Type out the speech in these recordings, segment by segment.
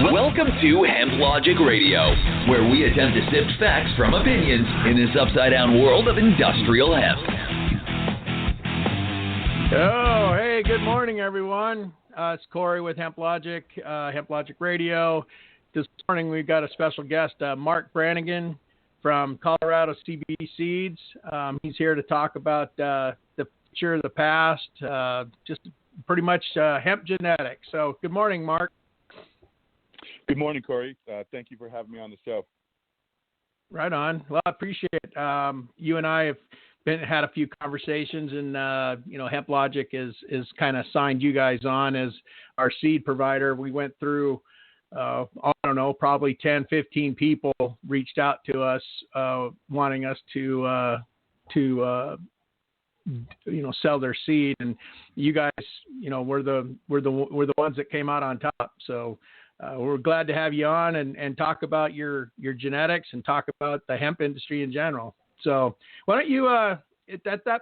Welcome to HempLogic Radio, where we attempt to sift facts from opinions in this upside-down world of industrial hemp. Oh, hey, good morning, everyone. It's Corey with HempLogic, HempLogic Radio. This morning we've got a special guest, Marc Brannigan from Colorado CBD Seeds. He's here to talk about the future, the past, just pretty much hemp genetics. So good morning, Marc. Good morning, Corey. Thank you for having me on the show. Right on. Well, I appreciate it. You and I have had a few conversations, and HempLogic is kind of signed you guys on as our seed provider. We went through, I don't know, probably 10, 15 people reached out to us wanting us to sell their seed, and you guys, we're the ones that came out on top. So we're glad to have you on and talk about your genetics and talk about the hemp industry in general. So why don't you why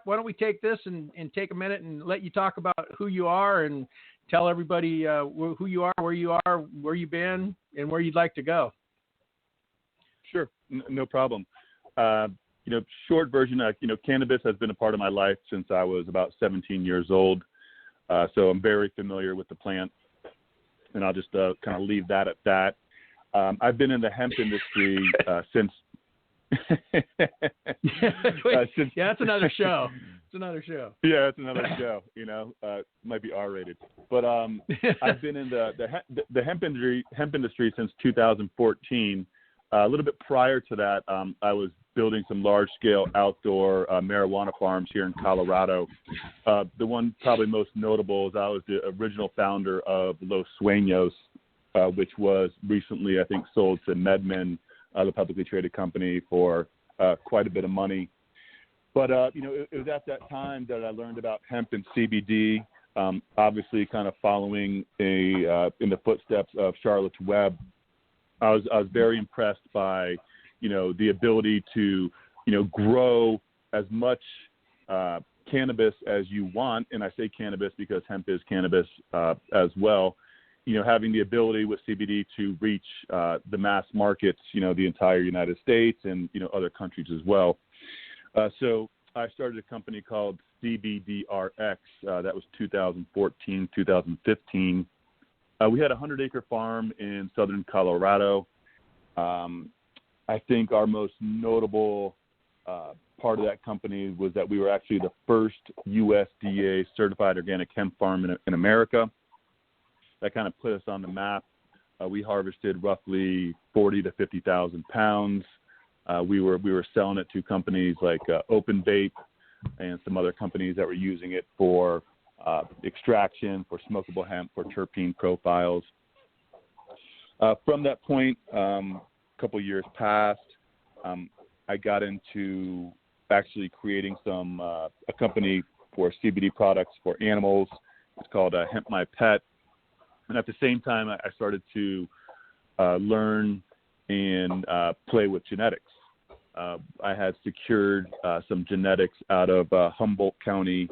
don't we take this and take a minute and let you talk about who you are and tell everybody who you are, where you've been, and where you'd like to go. Sure, no problem. Short version, cannabis has been a part of my life since I was about 17 years old. So I'm very familiar with the plant, and I'll just kind of leave that at that. I've been in the hemp industry since. That's another show. It's another show. Yeah, it's another show. Might be R-rated, but I've been in the hemp industry since 2014. A little bit prior to that, I was building some large-scale outdoor marijuana farms here in Colorado. The one probably most notable is I was the original founder of Los Suenos, which was recently, I think, sold to MedMen, the publicly traded company, for quite a bit of money. But, it was at that time that I learned about hemp and CBD, obviously kind of following in the footsteps of Charlotte's Web. I was very impressed by, the ability to, grow as much cannabis as you want. And I say cannabis because hemp is cannabis as well. Having the ability with CBD to reach the mass markets, the entire United States and, other countries as well. So I started a company called CBDRx. That was 2014, 2015. We had a 100-acre farm in southern Colorado. I think our most notable part of that company was that we were actually the first USDA certified organic hemp farm in America. That kind of put us on the map. We harvested roughly 40 to 50,000 pounds. We were selling it to companies like Open Vape and some other companies that were using it for extraction, for smokable hemp, for terpene profiles. From that point, a couple years passed. I got into actually creating a company for CBD products for animals. It's called Hemp My Pet. And at the same time, I started to learn and play with genetics. I had secured some genetics out of Humboldt County,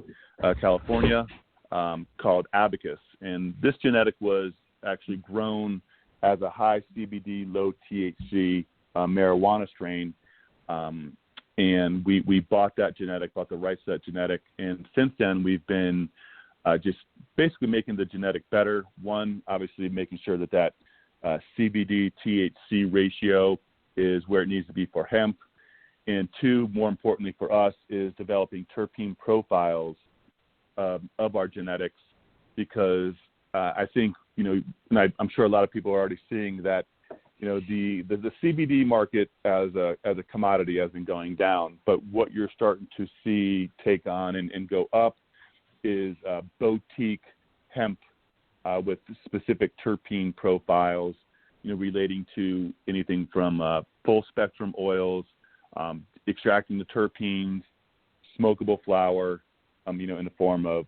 California, called Abacus. And this genetic was actually grown as a high CBD, low THC marijuana strain. And we bought that genetic, bought the rights to that genetic. And since then, we've been just basically making the genetic better. One, obviously making sure that CBD THC ratio is where it needs to be for hemp. And two, more importantly for us, is developing terpene profiles of our genetics, because I think, and I'm sure a lot of people are already seeing that, the CBD market as a commodity has been going down. But what you're starting to see take on and go up is boutique hemp with specific terpene profiles, relating to anything from full spectrum oils, extracting the terpenes, smokable flower, in the form of,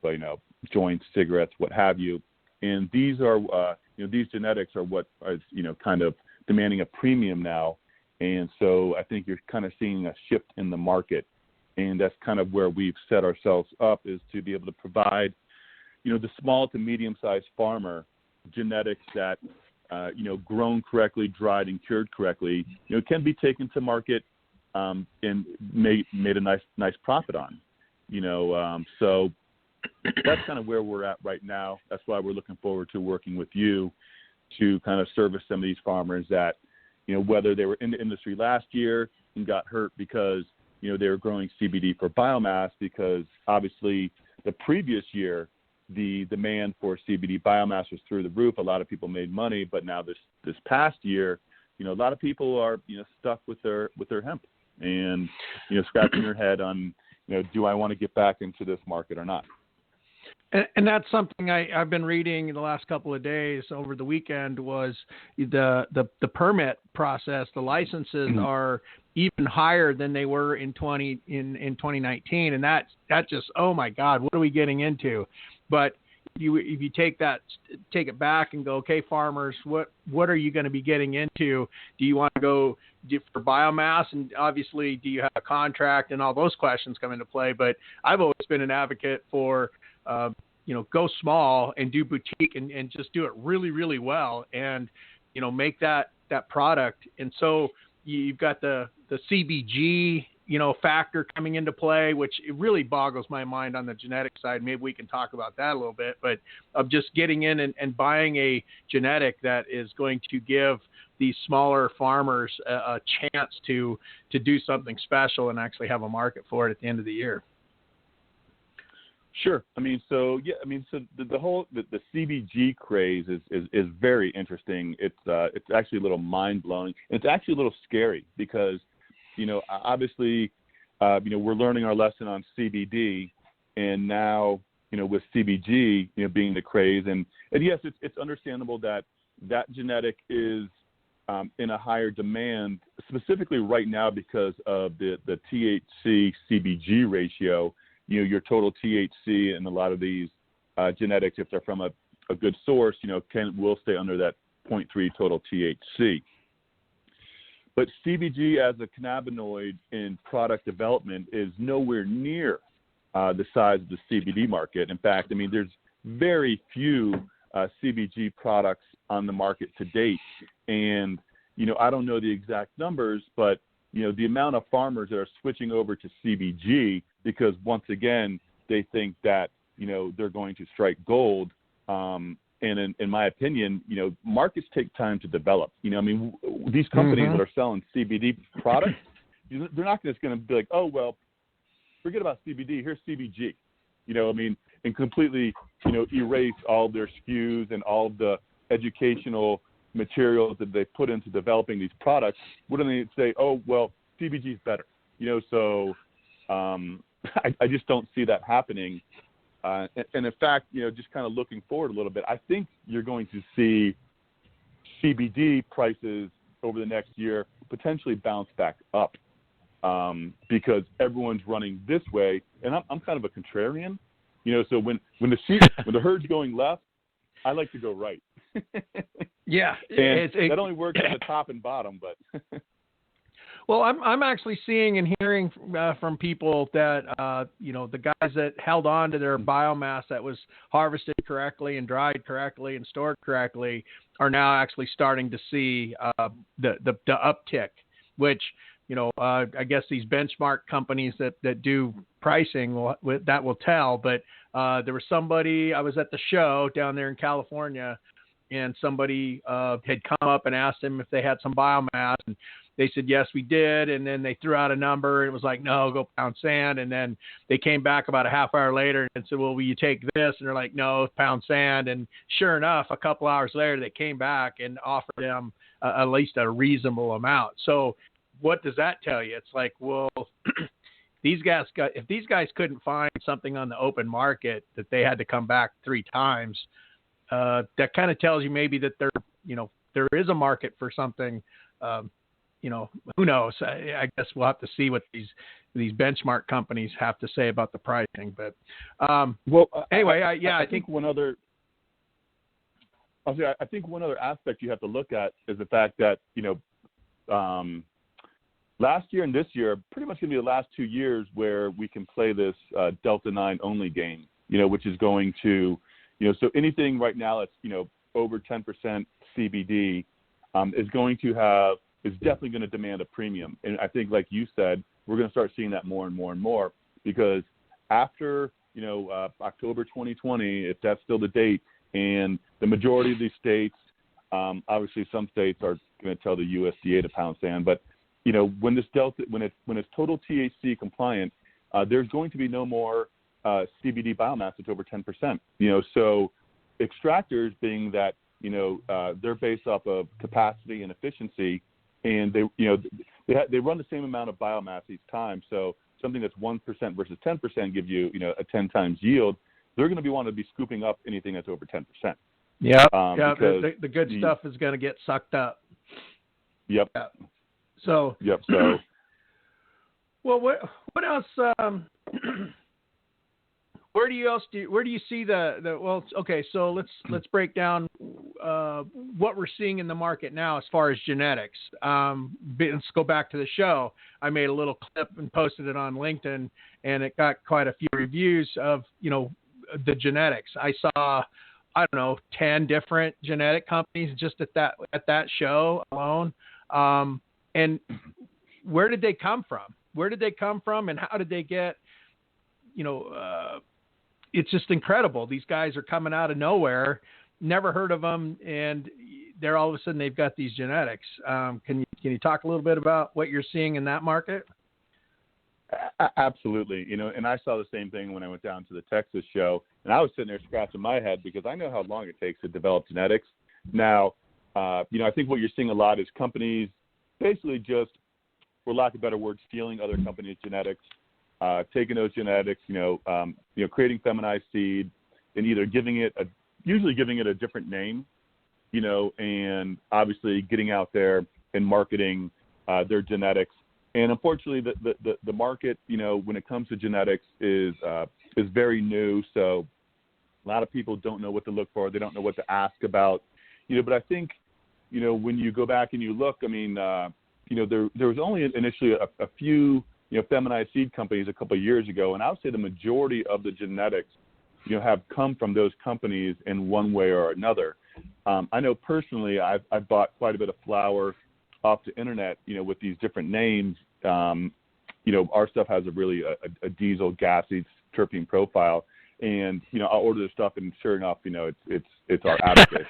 joints, cigarettes, what have you. And these are, these genetics are what is, kind of demanding a premium now. And so I think you're kind of seeing a shift in the market. And that's kind of where we've set ourselves up, is to be able to provide, the small to medium-sized farmer genetics that grown correctly, dried and cured correctly, can be taken to market and made a nice profit on. So that's kind of where we're at right now. That's why we're looking forward to working with you to kind of service some of these farmers that, whether they were in the industry last year and got hurt because, they were growing CBD for biomass, because obviously the previous year, the demand for CBD biomass was through the roof. A lot of people made money, but now this past year, a lot of people are, stuck with their hemp and, scratching their head on, do I want to get back into this market or not? And that's something I've been reading in the last couple of days over the weekend was the permit process. The licenses are even higher than they were in 2019. And that just, oh my God, what are we getting into? But if you take it back and go, okay, farmers, what are you going to be getting into? Do you want to go for biomass? And obviously, do you have a contract? And all those questions come into play. But I've always been an advocate for, go small and do boutique and just do it really, really well and, make that product. And so you've got the CBG, factor coming into play, which it really boggles my mind on the genetic side. Maybe we can talk about that a little bit, but of just getting in and buying a genetic that is going to give these smaller farmers a chance to do something special and actually have a market for it at the end of the year. Sure. So the CBG craze is very interesting. It's actually a little mind blowing. It's actually a little scary because, obviously, we're learning our lesson on CBD, and now, with CBG, being the craze, and yes, it's understandable that genetic is in a higher demand, specifically right now because of the THC CBG ratio. Your total THC and a lot of these genetics, if they're from a good source, will stay under that 0.3 total THC. But CBG as a cannabinoid in product development is nowhere near the size of the CBD market. In fact, there's very few CBG products on the market to date. And, I don't know the exact numbers, but the amount of farmers that are switching over to CBG because once again they think that they're going to strike gold. And in my opinion, markets take time to develop. These companies that are selling CBD products, they're not just going to be like, oh well, forget about CBD. Here's CBG. And completely erase all of their SKUs and all of the educational materials that they put into developing these products. Wouldn't they say, oh well, CBG is better? So I just don't see that happening. And in fact, just kind of looking forward a little bit, I think you're going to see CBD prices over the next year potentially bounce back up because everyone's running this way. And I'm kind of a contrarian, so when the herd's going left, I like to go right. Yeah, and that only works at the top and bottom, but. Well, I'm actually seeing and hearing from people that, the guys that held on to their biomass that was harvested correctly and dried correctly and stored correctly are now actually starting to see the uptick, which, I guess these benchmark companies that do pricing that will tell. But there was somebody, I was at the show down there in California, and somebody had come up and asked them if they had some biomass, and they said, yes, we did. And then they threw out a number and it was like, no, go pound sand. And then they came back about a half hour later and said, well, will you take this? And they're like, no, pound sand. And sure enough, a couple hours later, they came back and offered them at least a reasonable amount. So what does that tell you? It's like, well, if these guys couldn't find something on the open market that they had to come back 3 times, that kind of tells you maybe that there is a market for something. Who knows? I guess we'll have to see what these benchmark companies have to say about the pricing. But anyway, I think one other aspect you have to look at is the fact that last year and this year pretty much going to be the last 2 years where we can play this Delta 9 only game. Which is going to so anything right now that's over 10% CBD is definitely going to demand a premium. And I think, like you said, we're going to start seeing that more and more and more, because after, October 2020, if that's still the date, and the majority of these states, obviously some states are going to tell the USDA to pound sand, but when it's total THC compliant, there's going to be no more CBD biomass that's over 10%. So extractors, being that they're based off of capacity and efficiency, and they run the same amount of biomass each time. So something that's 1% versus 10% gives you a 10 times yield. They're going to be wanting to be scooping up anything that's over 10%. Yeah, the good stuff is going to get sucked up. Yep. Yeah. So. Yep. So. Well, what else? Where do you see well? Okay, so let's break down what we're seeing in the market now as far as genetics. Let's go back to the show. I made a little clip and posted it on LinkedIn, and it got quite a few reviews of the genetics. I saw 10 different genetic companies just at that show alone. And where did they come from? Where did they come from, and how did they get? It's just incredible. These guys are coming out of nowhere, never heard of them, and they're all of a sudden they've got these genetics. Can you talk a little bit about what you're seeing in that market? Absolutely. And I saw the same thing when I went down to the Texas show, and I was sitting there scratching my head because I know how long it takes to develop genetics. Now, I think what you're seeing a lot is companies basically just, for lack of better words, stealing other companies' genetics, taking those genetics, creating feminized seed, and either usually giving it a different name, and obviously getting out there and marketing their genetics. And unfortunately, the market, when it comes to genetics, is very new. So a lot of people don't know what to look for. They don't know what to ask about. But I think, when you go back and you look, there was only initially a few, feminized seed companies a couple of years ago, and I would say the majority of the genetics, have come from those companies in one way or another. I know personally, I've bought quite a bit of flower off the internet, with these different names. Our stuff has a diesel, gassy, terpene profile, and I'll order this stuff, and sure enough, it's our advocate.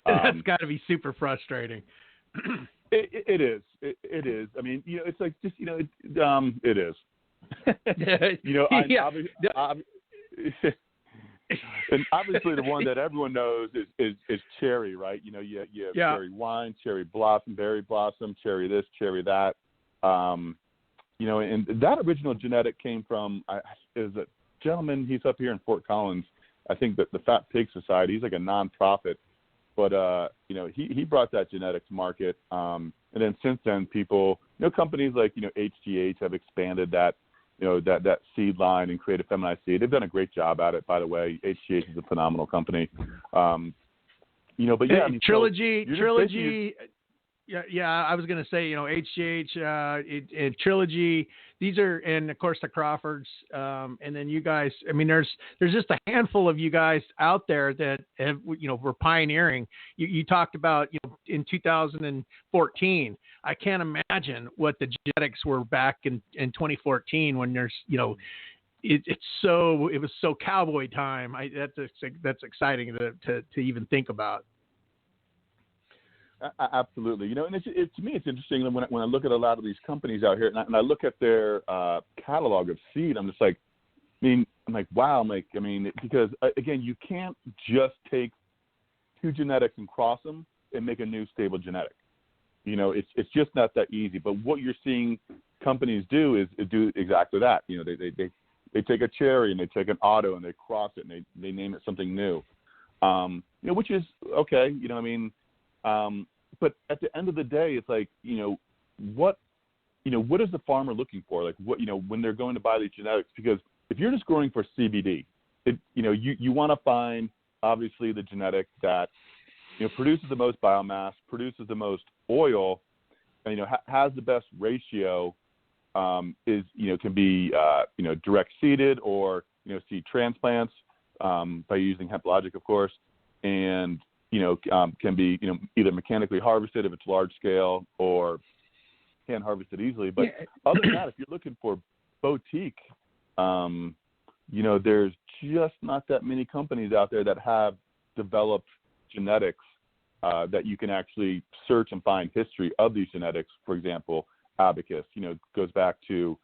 That's got to be super frustrating. It is. It is. It's like just it is. And obviously the one that everyone knows is cherry, right? You have cherry wine, cherry blossom, berry blossom, cherry this, cherry that. And that original genetic came from is a gentleman. He's up here in Fort Collins. I think that the Fat Pig Society. He's like a nonprofit, but he brought that genetics market. And then since then, people, companies like HGH have expanded that. That seed line and create a feminized seed. They've done a great job at it, by the way. HGH is a phenomenal company. But yeah, Trilogy. Yeah. I was going to say, HGH, Trilogy. These are, and of course the Crawfords, and then you guys. There's just a handful of you guys out there that have, were pioneering. You talked about, in 2014. I can't imagine what the genetics were back in 2014 when there's, it was so cowboy time. That's exciting to even think about. Absolutely. To me, it's interesting when I look at a lot of these companies out here and I look at their catalog of seed, I'm just like, wow. Because again, you can't just take two genetics and cross them and make a new stable genetic. It's just not that easy. But what you're seeing companies do is do exactly that. They take a cherry and they take an auto and they cross it and they name it something new. Which is okay. But at the end of the day, it's like, what is the farmer looking for? Like when they're going to buy these genetics, because if you're just growing for CBD, you want to find obviously the genetic that, produces the most biomass, produces the most oil, and, has the best ratio, can be, direct seeded or, seed transplants, by using HempLogic, of course. And, can be, either mechanically harvested if it's large scale or can harvest it easily. But other than that, if you're looking for boutique, there's just not that many companies out there that have developed genetics that you can actually search and find history of these genetics. For example, Abacus, goes back to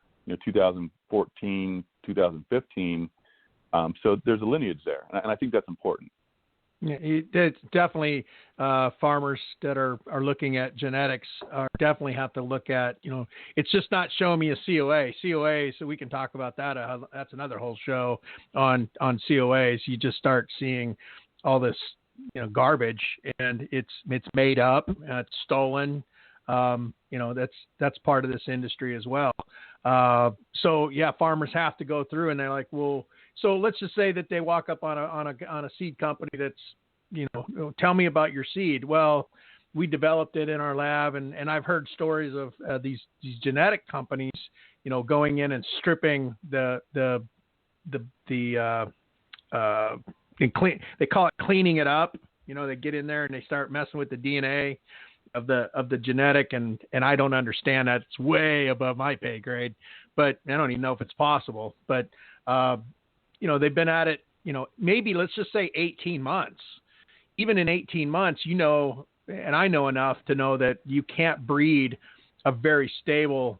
2014, 2015. So there's a lineage there, and I think that's important. Yeah, it's definitely farmers that are looking at genetics definitely have to look at, it's just not showing me a COA. COA, so we can talk about that. That's another whole show on COAs. You just start seeing all this, garbage, and it's made up, it's stolen. That's part of this industry as well. So yeah, farmers have to go through, and they're like, well, so let's just say that they walk up on a seed company that's, tell me about your seed. Well, we developed it in our lab, and I've heard stories of these genetic companies, going in and stripping they call it cleaning it up. They get in there and they start messing with the DNA of the genetic, and I don't understand that. It's way above my pay grade, but I don't even know if it's possible. But they've been at it, maybe let's just say 18 months. Even in 18 months, and I know enough to know that you can't breed a very stable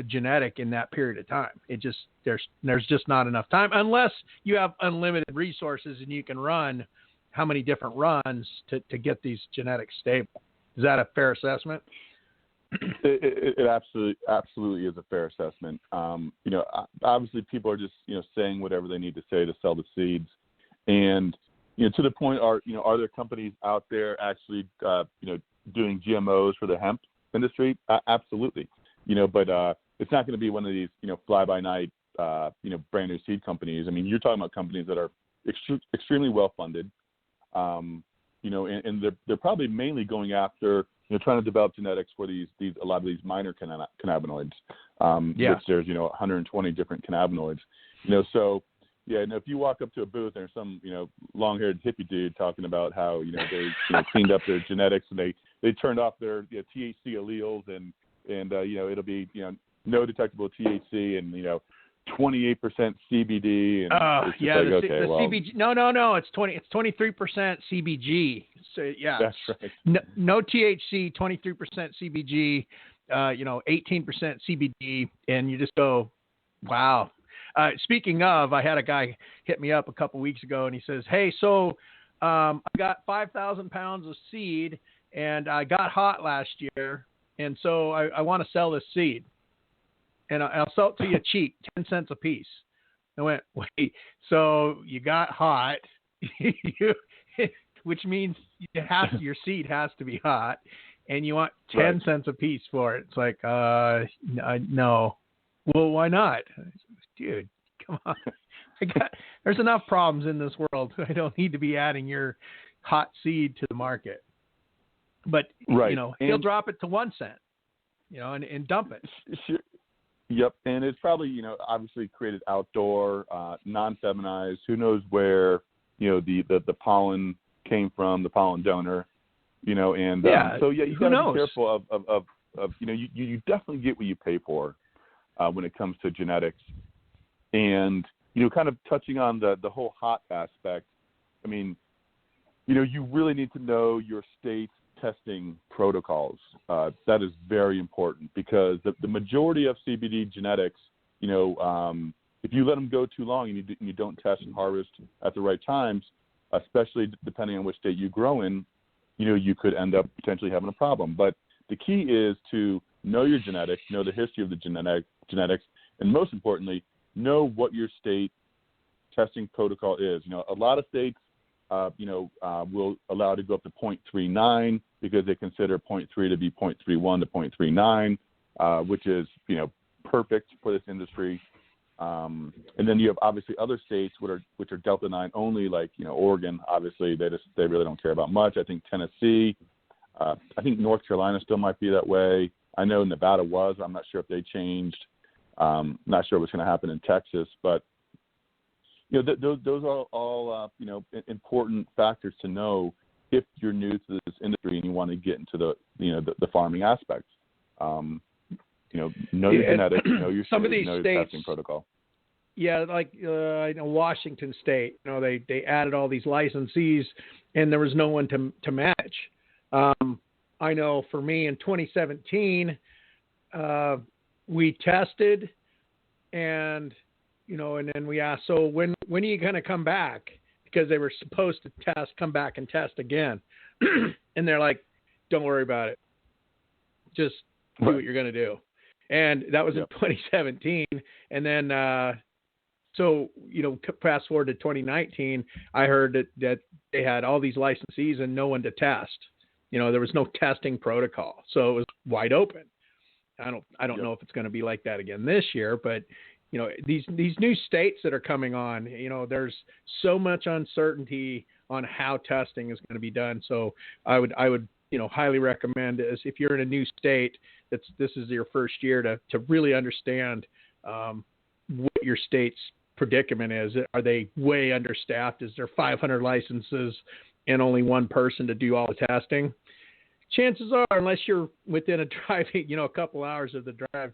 genetic in that period of time. There's just not enough time unless you have unlimited resources and you can run how many different runs to get these genetics stable. Is that a fair assessment? It absolutely is a fair assessment. Obviously people are just, saying whatever they need to say to sell the seeds. And, to the point, are there companies out there actually, doing GMOs for the hemp industry? Absolutely. But it's not going to be one of these, fly by night, brand new seed companies. I mean, you're talking about companies that are extremely well funded, and they're probably mainly going after, trying to develop genetics for a lot of these minor cannabinoids, which there's, 120 different cannabinoids, so yeah. And if you walk up to a booth and there's some, long-haired hippie dude talking about how, they cleaned up their genetics and they turned off their THC alleles and it'll be, no detectable THC and, 28% CBD. And the CBG. No. It's 23% CBG. So yeah, that's right. No THC, 23% CBG, 18% CBD, and you just go, wow. Speaking of, I had a guy hit me up a couple weeks ago, and he says, "Hey, so I got 5,000 pounds of seed, and I got hot last year, and so I want to sell this seed, and I'll sell it to you cheap, 10 cents a piece." I went, "Wait, so you got hot, which means your seed has to be hot, and you want 10 cents a piece for it?" It's like, no. Well, why not? Dude, come on. There's enough problems in this world. I don't need to be adding your hot seed to the market. But, he'll drop it to 1 cent, and dump it. Sure. Yep. And it's probably, obviously created outdoor, non-feminized. Who knows where, the pollen came from, the pollen donor, and so, yeah, you got to be careful of you definitely get what you pay for when it comes to genetics. And, kind of touching on the whole hot aspect, I mean, you really need to know your state's testing protocols. That is very important because the majority of CBD genetics, if you let them go too long and you don't test and harvest at the right times, especially depending on which state you grow in, you could end up potentially having a problem. But the key is to know your genetics, know the history of the genetics, and most importantly, know what your state testing protocol is. A lot of states, will allow to go up to 0.39 because they consider 0.3 to be 0.31 to 0.39, which is, perfect for this industry. And then you have obviously other states which are Delta 9 only, like, Oregon. Obviously, they really don't care about much. I think Tennessee, I think North Carolina still might be that way. I know Nevada was. I'm not sure if they changed. Not sure what's going to happen in Texas, but those are all important factors to know. if you're new to this industry and you want to get into the farming aspects. Know your genetics, know your some of seeds, these know states, your testing protocol. Yeah, like I know Washington State, they added all these licensees, and there was no one to manage. I know for me in 2017, we tested, and and then we asked, so when are you going to come back? Because they were supposed to come back and test again, and they're like, don't worry about it, just do what you're going to do. And that was in 2017, and then fast forward to 2019, I heard that they had all these licensees and no one to test. There was no testing protocol, so it was wide open. I don't know if it's going to be like that again this year, but these new states that are coming on, there's so much uncertainty on how testing is going to be done. So I would highly recommend is if you're in a new state, this is your first year to really understand what your state's predicament is. Are they way understaffed? Is there 500 licenses and only one person to do all the testing? Chances are, unless you're within a a couple hours of the drive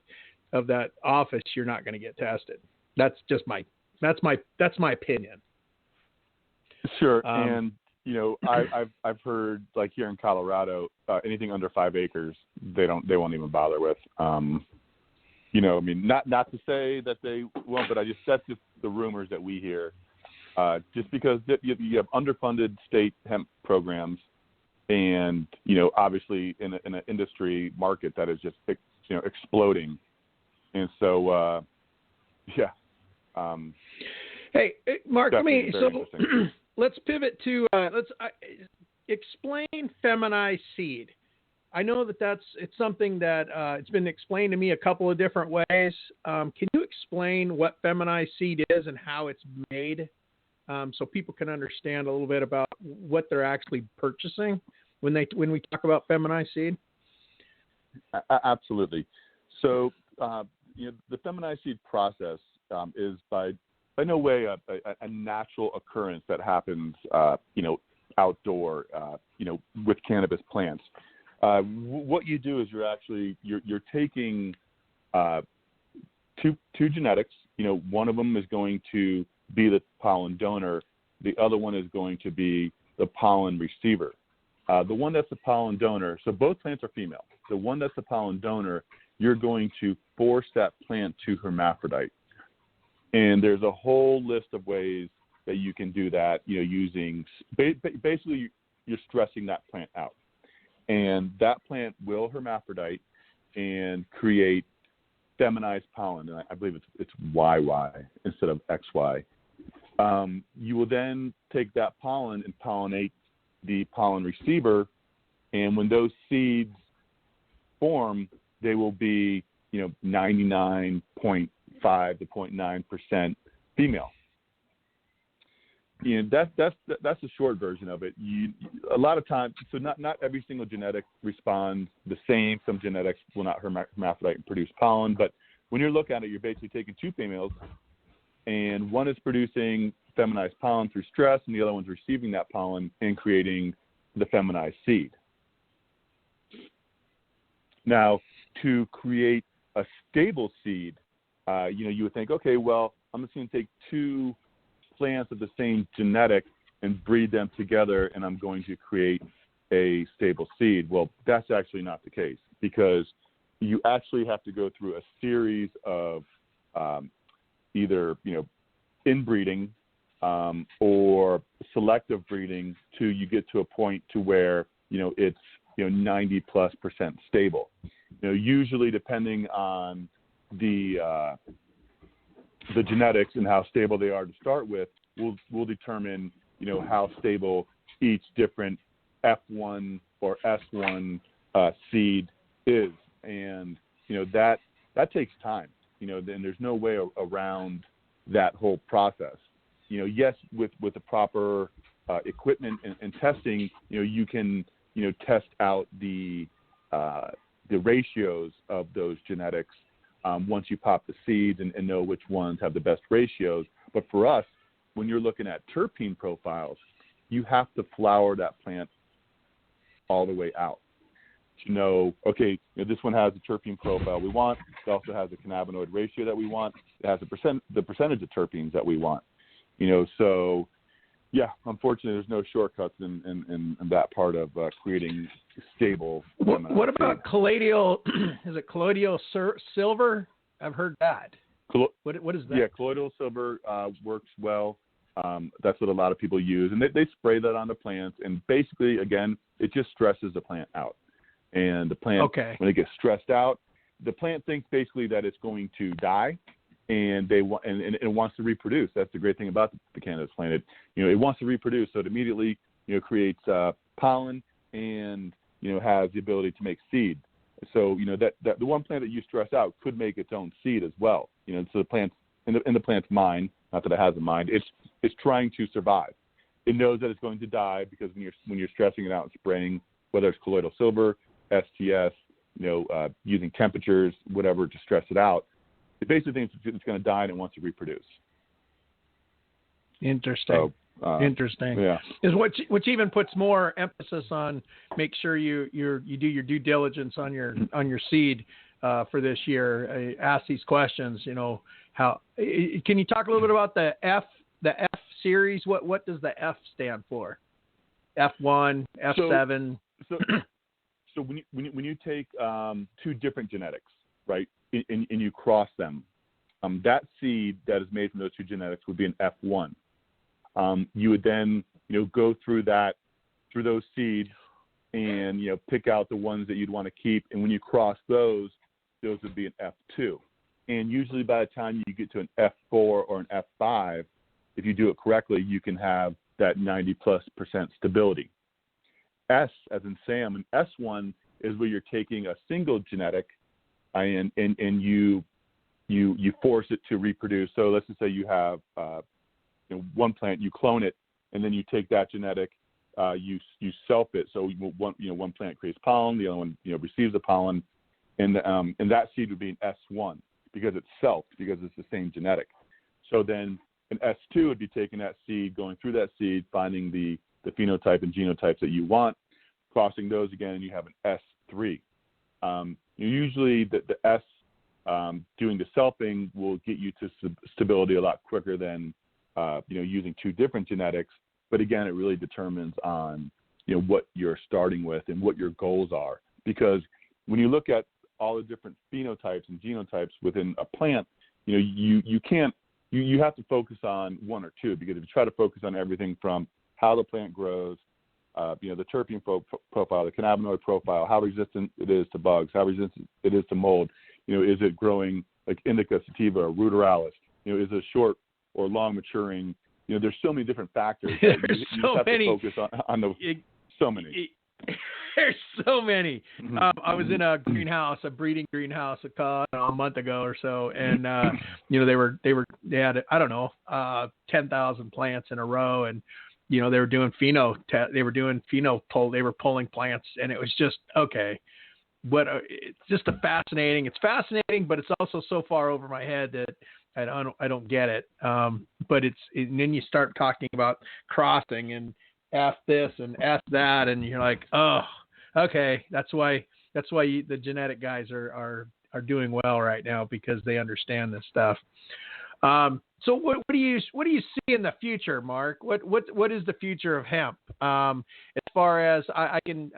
of that office, you're not going to get tested. That's my opinion. Sure. And I've heard, like here in Colorado, anything under 5 acres, they won't even bother with. Not to say that they won't, but that's just the rumors that we hear. Just because you have underfunded state hemp programs, and obviously in an industry market that is just exploding, and so Hey, Marc, let's pivot to explain feminized seed. I know it's something that it's been explained to me a couple of different ways. Can you explain what feminized seed is and how it's made, so people can understand a little bit about what they're actually purchasing when we talk about feminized seed? Absolutely. So the feminized seed process is by no way a natural occurrence that happens outdoor with cannabis plants. What you do is you're taking two genetics. One of them is going to be the pollen donor. The other one is going to be the pollen receiver. The one that's the pollen donor, so both plants are female. The one that's the pollen donor, you're going to force that plant to hermaphrodite. And there's a whole list of ways that you can do that, using basically you're stressing that plant out. And that plant will hermaphrodite and create feminized pollen. And I believe it's YY instead of XY. You will then take that pollen and pollinate the pollen receiver. And when those seeds form, they will be, 99.5 to 0.9% female. That's the short version of it. A lot of times, so not every single genetic responds the same. Some genetics will not hermaphrodite and produce pollen, but when you look at it, you're basically taking two females, and one is producing feminized pollen through stress, and the other one's receiving that pollen and creating the feminized seed. Now, to create a stable seed, you would think, okay, well, I'm just going to take two plants of the same genetic and breed them together, and I'm going to create a stable seed. Well, that's actually not the case, because you actually have to go through a series of either inbreeding or selective breeding till you get to a point to where it's 90+% stable. Usually, depending on the genetics and how stable they are to start with, will determine how stable each different F1 or S1 seed is, and that takes time. And there's no way around that whole process. Yes, with the proper equipment and testing, you can test out the ratios of those genetics once you pop the seeds and know which ones have the best ratios. But for us, when you're looking at terpene profiles, you have to flower that plant all the way out to know, okay, this one has the terpene profile we want. It also has the cannabinoid ratio that we want. It has the percentage of terpenes that we want. So yeah, unfortunately, there's no shortcuts in that part of creating stable. What about colloidal? Is it colloidal silver? I've heard that. What is that? Yeah, colloidal silver works well. That's what a lot of people use, and they spray that on the plants. And basically, again, it just stresses the plant out. And the plant, when it gets stressed out, the plant thinks basically that it's going to die, and it wants to reproduce. That's the great thing about the cannabis plant. It wants to reproduce, so it immediately creates pollen and has the ability to make seed. So that the one plant that you stress out could make its own seed as well. So the plant in the plant's mind, not that it has a mind, it's trying to survive. It knows that it's going to die because when you're stressing it out and spraying, whether it's colloidal silver, STS, using temperatures, whatever, to stress it out, it basically thinks it's going to die and it wants to reproduce. Interesting. Interesting. Yeah. Is which even puts more emphasis on make sure you do your due diligence on your seed for this year. I ask these questions. How can you talk a little bit about the F series? What does the F stand for? F1, F7. So when you take two different genetics, right, and you cross them, that seed that is made from those two genetics would be an F1. You would then go through those seeds and pick out the ones that you'd want to keep, and when you cross those would be an F2. And usually by the time you get to an F4 or an F5, if you do it correctly, you can have that 90+% stability. S as in Sam, and S1 is where you're taking a single genetic and you force it to reproduce. So let's just say you have one plant, you clone it, and then you take that genetic, you self it. So one plant creates pollen, the other one receives the pollen, and that seed would be an S1 because it's selfed, because it's the same genetic. So then an S2 would be taking that seed, going through that seed, finding the phenotype and genotypes that you want, crossing those again, and you have an S3. Usually the S doing the selfing will get you to stability a lot quicker than using two different genetics. But again, it really determines on what you're starting with and what your goals are. Because when you look at all the different phenotypes and genotypes within a plant, you can't. You have to focus on one or two, because if you try to focus on everything from how the plant grows, the terpene profile, the cannabinoid profile, how resistant it is to bugs, how resistant it is to mold, is it growing like indica, sativa, or ruderalis, is it short or long maturing? There's so many different factors. There's you so have many. To focus on so many. There's so many. I was in a greenhouse, a breeding greenhouse, a month ago or so, and they had I don't know 10,000 plants in a row, and they were doing they were pulling plants, and it was just okay. It's just it's fascinating, but it's also so far over my head that I don't get it. But and then you start talking about crossing and F this and F that, and you're like, oh, okay, that's why the genetic guys are doing well right now, because they understand this stuff. So what do you see in the future, Marc? What is the future of hemp? As far as I can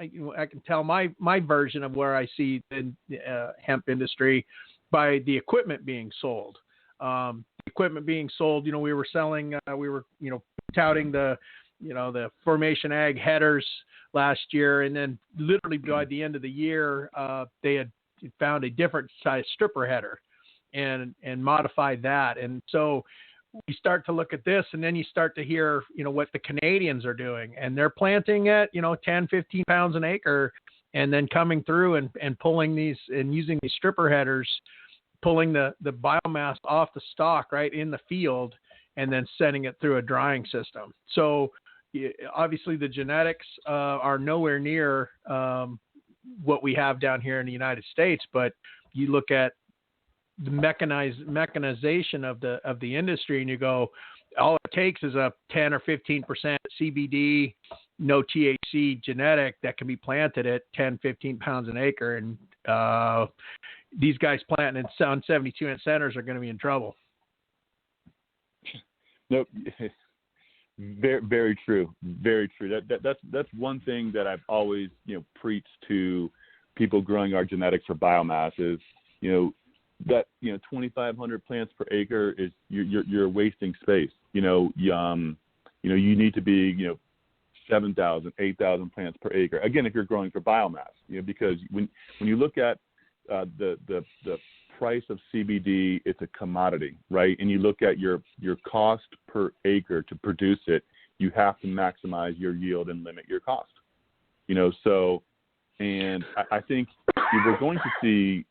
tell my version of where I see the hemp industry by the equipment being sold. We were selling, touting the Formation Ag headers last year, and then literally by the end of the year, they had found a different size stripper header and modified that. And so we start to look at this, and then you start to hear, what the Canadians are doing, and they're planting at, 10, 15 pounds an acre, and then coming through and pulling these and using these stripper headers, pulling the biomass off the stalk right in the field, and then sending it through a drying system. So obviously the genetics are nowhere near what we have down here in the United States, but you look at the mechanization of the industry, and you go, all it takes is a 10 or 15% CBD no THC genetic that can be planted at 10, 15 pounds an acre. And these guys planting on 72-inch centers are going to be in trouble. Nope. Very, very true. Very true. That's one thing that I've always, preached to people growing our genetics for biomass is, that 2,500 plants per acre is you're wasting space. You need to be 7,000, 8,000 plants per acre. Again, if you're growing for biomass, because when you look at the price of CBD, it's a commodity, right? And you look at your cost per acre to produce it, you have to maximize your yield and limit your cost. So, and I think we're going to see,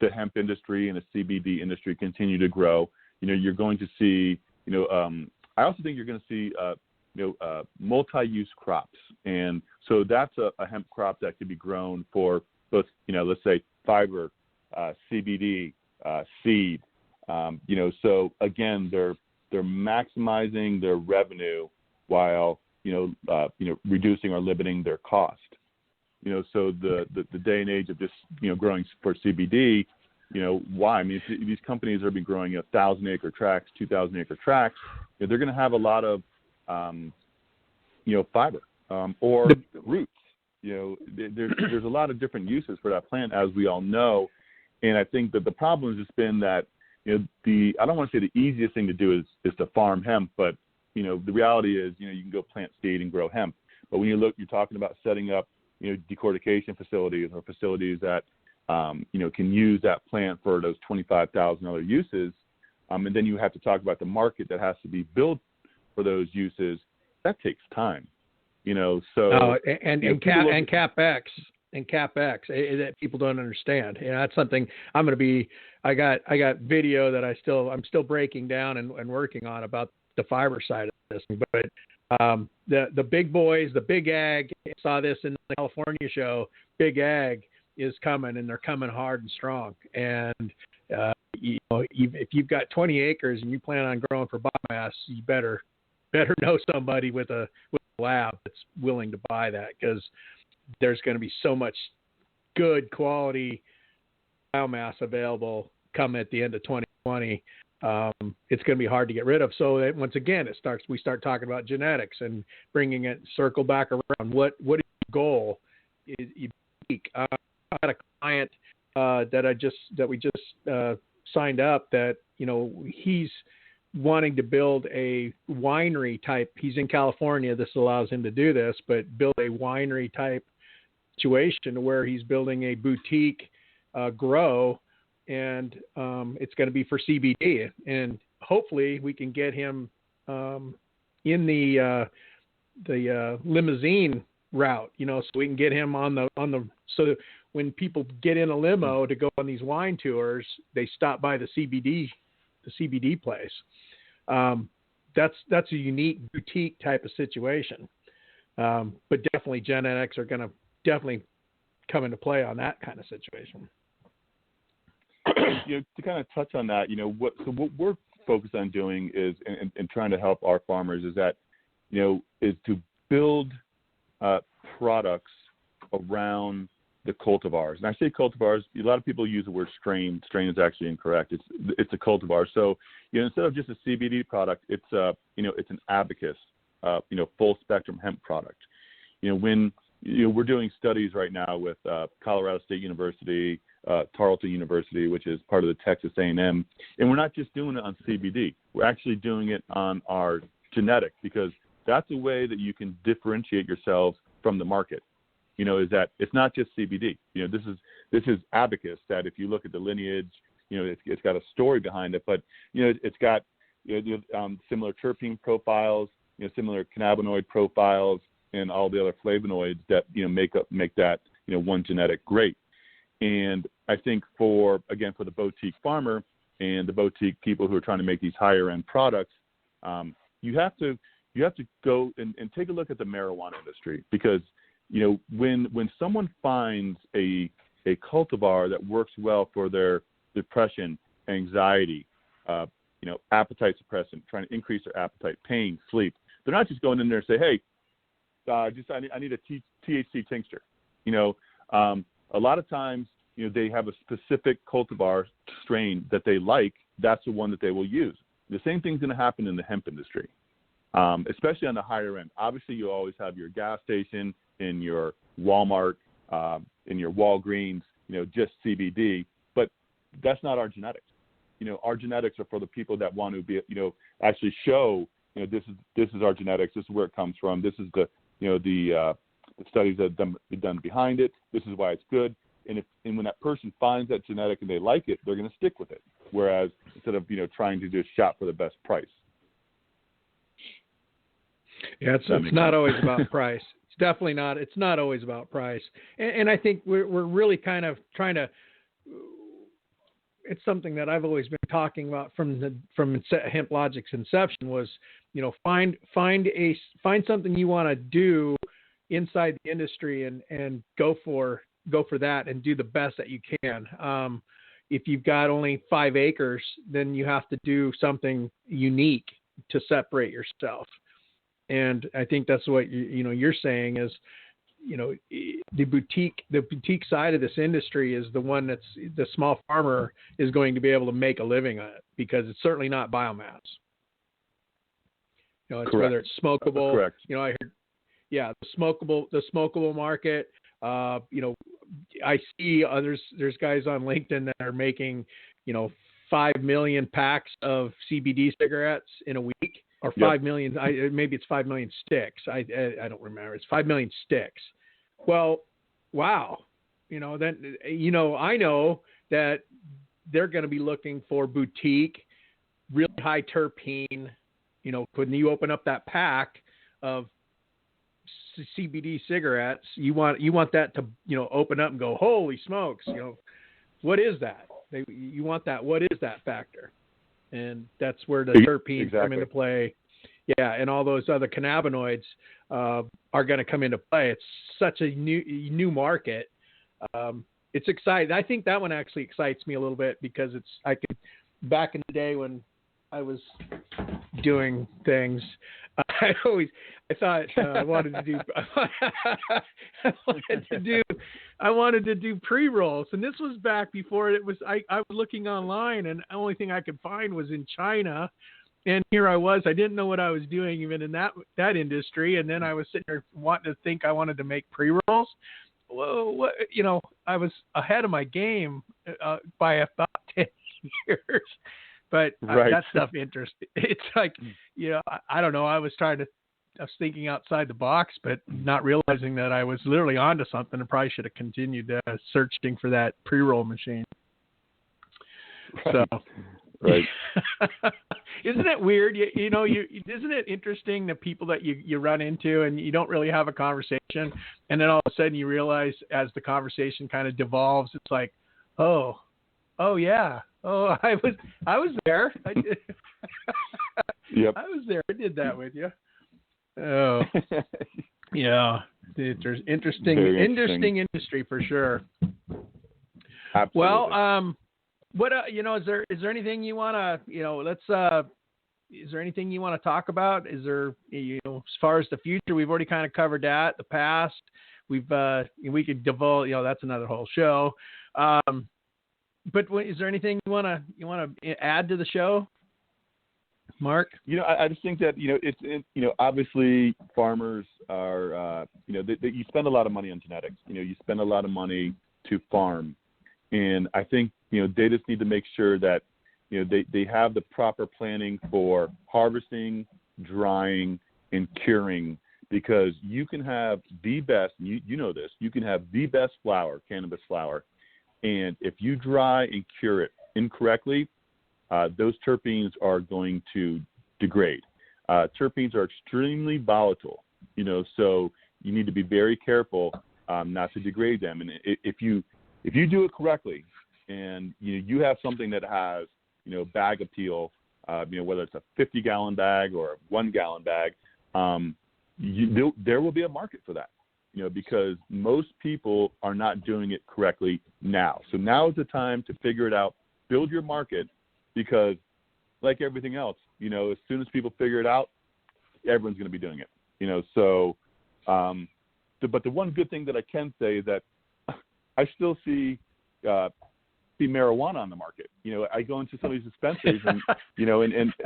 the hemp industry and the CBD industry continue to grow. You're going to see, I also think you're going to see, multi-use crops. And so that's a hemp crop that could be grown for both, let's say fiber, CBD, seed. So again, they're maximizing their revenue while, reducing or limiting their cost. So the day and age of just, growing for CBD, why? I mean, these companies are be growing 1,000-acre tracts, 2,000-acre tracts. They're going to have a lot of, fiber or roots. There's a lot of different uses for that plant, as we all know. And I think that the problem has just been that, I don't want to say the easiest thing to do is to farm hemp, but, the reality is, you can go plant seed and grow hemp. But when you're talking about setting up, decortication facilities or facilities that, can use that plant for those 25,000 other uses. And then you have to talk about the market that has to be built for those uses. That takes time, so. And CapEx that people don't understand. That's something I got video that I'm still breaking down and working on about the fiber side of this. But the big boys, the big ag, saw this in the California show. Big ag is coming, and they're coming hard and strong. And if you've got 20 acres and you plan on growing for biomass, you better know somebody with a lab that's willing to buy that, because there's going to be so much good quality biomass available come at the end of 2020. It's going to be hard to get rid of. So that once again, we start talking about genetics and bringing it circle back around. What is your goal? Is unique. I had a client that we just signed up that, he's wanting to build a winery type. He's in California. This allows him to do this, but build a winery type situation where he's building a boutique grow, and it's going to be for CBD. And hopefully we can get him in the limousine route, so we can get him on the so that when people get in a limo to go on these wine tours, they stop by the CBD place. That's a unique boutique type of situation. But definitely genetics are going to definitely come into play on that kind of situation. To kind of touch on that, what we're focused on doing is, and trying to help our farmers is that, is to build products around the cultivars. And I say cultivars, a lot of people use the word strain. Strain is actually incorrect. It's a cultivar. So, instead of just a CBD product, it's an abacus, full spectrum hemp product. When we're doing studies right now with Colorado State University, Tarleton University, which is part of the Texas A&M, and we're not just doing it on CBD. We're actually doing it on our genetics, because that's a way that you can differentiate yourselves from the market. Is that it's not just CBD. This is abacus that, if you look at the lineage, it's got a story behind it, but it's got similar terpene profiles, similar cannabinoid profiles, and all the other flavonoids that make that one genetic great. And I think for the boutique farmer and the boutique people who are trying to make these higher end products, you have to go and take a look at the marijuana industry, because when someone finds a cultivar that works well for their depression, anxiety, appetite suppressant, trying to increase their appetite, pain, sleep, they're not just going in there and say, hey, I need a THC tincture. A lot of times, they have a specific cultivar strain that they like. That's the one that they will use. The same thing's going to happen in the hemp industry, especially on the higher end. Obviously, you always have your gas station, in your Walmart, in your Walgreens, just CBD, but that's not our genetics. Our genetics are for the people that want to be, actually show, this is our genetics. This is where it comes from. This is the studies that have been done behind it. This is why it's good. And when that person finds that genetic and they like it, they're going to stick with it. Whereas instead of trying to just shop for the best price. Yeah, it's not always about price. It's definitely not. It's not always about price. And I think we're really kind of trying to. It's something that I've always been talking about from HempLogic's inception was, find something you want to do inside the industry and go for that and do the best that you can. If you've got only 5 acres, then you have to do something unique to separate yourself. And I think that's what you're saying is, the boutique side of this industry is the one that's the small farmer is going to be able to make a living on it because it's certainly not biomass. It's Correct. Whether it's smokable. Correct. I heard, the smokable market. I see there's guys on LinkedIn that are making, 5 million packs of CBD cigarettes in a week. Or 5 million, maybe it's 5 million sticks. I don't remember. It's 5 million sticks. Well, wow. I know that they're going to be looking for boutique, really high terpene. When you open up that pack of CBD cigarettes, you want that to open up and go, holy smokes! What is that? You want that? What is that factor? And that's where the terpenes come into play. Yeah, and all those other cannabinoids are going to come into play. It's such a new market. It's exciting. I think that one actually excites me a little bit because back in the day when I was doing things, I wanted to do pre-rolls, and this was back before it was. I was looking online, and the only thing I could find was in China, and here I was. I didn't know what I was doing even in that industry, and then I was sitting there wanting to think I wanted to make pre-rolls. Whoa, I was ahead of my game by about 10 years. But that stuff interests me. It's like, I don't know. I was thinking outside the box, but not realizing that I was literally onto something and probably should have continued searching for that pre-roll machine. Right. So, right. Isn't it weird? Isn't it interesting the people that you run into and you don't really have a conversation, and then all of a sudden you realize as the conversation kind of devolves, it's like, oh yeah. Oh, I was there. Yep. I was there. I did that with you. Oh, yeah. There's interesting industry for sure. Absolutely. Well, what is there anything you want to is there anything you want to talk about? Is there as far as the future, we've already kind of covered that. The past, we could divulge. That's another whole show. But is there anything you want to add to the show, Marc? I just think that it's obviously farmers are you spend a lot of money on genetics. You spend a lot of money to farm, and I think they just need to make sure that they have the proper planning for harvesting, drying, and curing, because you can have the best. You know this. You can have the best flower, cannabis flower. And if you dry and cure it incorrectly, those terpenes are going to degrade. Terpenes are extremely volatile, so you need to be very careful not to degrade them. And if you do it correctly, and you have something that has bag appeal, whether it's a 50-gallon bag or a 1-gallon bag, there will be a market for that. Because most people are not doing it correctly now. So now is the time to figure it out, build your market, because like everything else, as soon as people figure it out, everyone's going to be doing it. So But the one good thing that I can say is that I still see marijuana on the market. I go into some of these dispensaries and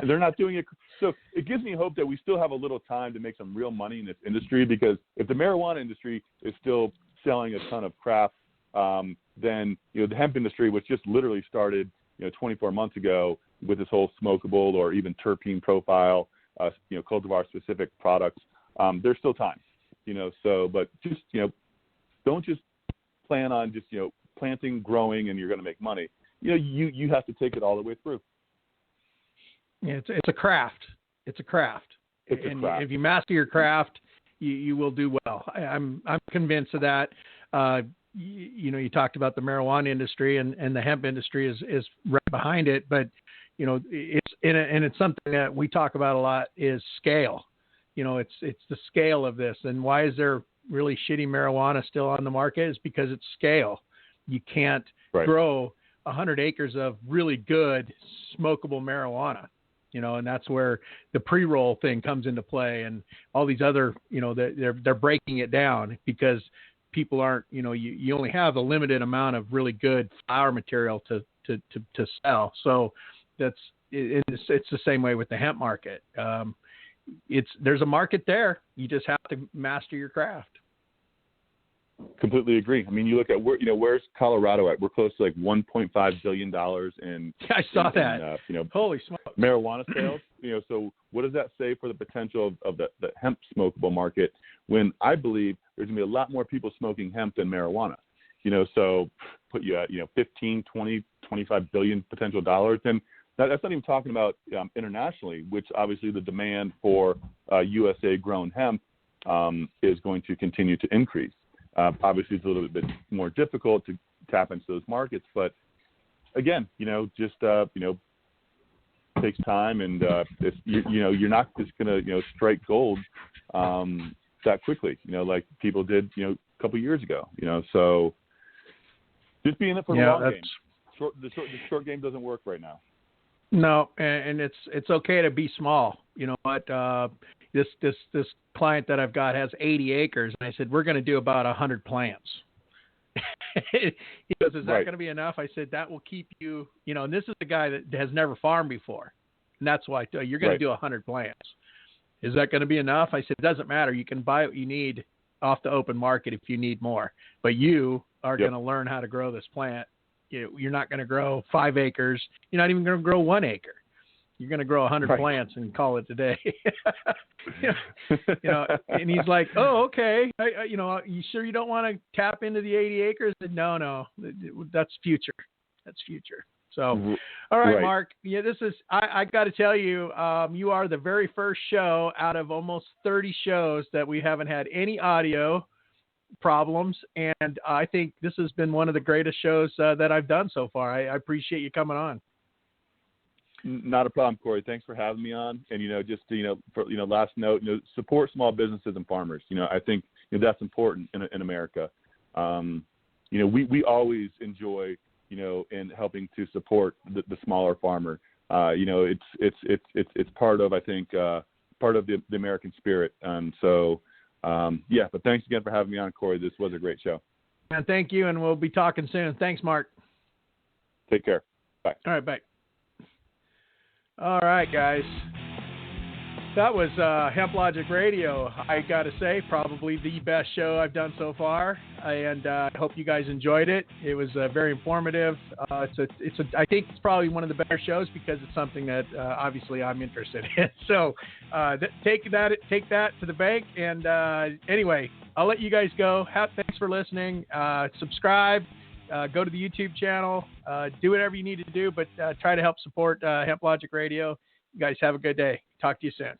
they're not doing it. So it gives me hope that we still have a little time to make some real money in this industry, because if the marijuana industry is still selling a ton of crap, then, the hemp industry, which just literally started, 24 months ago with this whole smokable or even terpene profile, cultivar specific products, there's still time, but just, don't just plan on just, planting, growing, and you're going to make money. You have to take it all the way through. Yeah, it's a craft. It's a craft. If you master your craft, you will do well. I'm convinced of that. You talked about the marijuana industry, and the hemp industry is right behind it. But it's something that we talk about a lot is scale. It's the scale of this, and why is there really shitty marijuana still on the market? Is because it's scale. You can't grow 100 acres of really good smokable marijuana, and that's where the pre-roll thing comes into play, and all these other, they're breaking it down because people aren't, you only have a limited amount of really good flower material to sell. So it's the same way with the hemp market. There's a market there. You just have to master your craft. Completely agree. I mean, you look at where's Colorado at? We're close to like $1.5 billion in. I saw that. Holy smokes. Marijuana sales. So what does that say for the potential of the hemp smokable market? When I believe there's gonna be a lot more people smoking hemp than marijuana. So put you at 15, 20, 25 billion potential dollars, and that's not even talking about internationally, which obviously the demand for USA grown hemp is going to continue to increase. Obviously, it's a little bit more difficult to tap into those markets, but again, just takes time, and you're not just gonna strike gold that quickly, like people did a couple years ago. So just be in it for the long game. The short game doesn't work right now. No, and it's okay to be small. You know what? This client that I've got has 80 acres, and I said, we're going to do about 100 plants. He goes, is that going to be enough? I said, that will keep you, and this is a guy that has never farmed before. And that's why you're going to do 100 plants. Is that going to be enough? I said, it doesn't matter. You can buy what you need off the open market if you need more, but you are going to learn how to grow this plant. You're not going to grow 5 acres. You're not even going to grow 1 acre. You're going to grow 100 plants and call it a day. And he's like, oh, okay. You sure you don't want to tap into the 80 acres? I said, no, that's future. That's future. So, all right, Marc. Yeah, I got to tell you, you are the very first show out of almost 30 shows that we haven't had any audio problems, and I think this has been one of the greatest shows that I've done so far. I appreciate you coming on. Not a problem, Corey. Thanks for having me on. And last note, support small businesses and farmers. I think that's important in America. We always enjoy in helping to support the smaller farmer. It's part of, I think, part of the American spirit. And so. But thanks again for having me on, Corey. This was a great show. And thank you, and we'll be talking soon. Thanks, Marc. Take care. Bye. All right, bye. All right, guys. That was HempLogic Radio. I got to say, probably the best show I've done so far, and I hope you guys enjoyed it. It was very informative. I think it's probably one of the better shows because it's something that obviously I'm interested in. So take that to the bank. And anyway, I'll let you guys go. Thanks for listening. Subscribe. Go to the YouTube channel. Do whatever you need to do, but try to help support HempLogic Radio. You guys have a good day. Talk to you soon.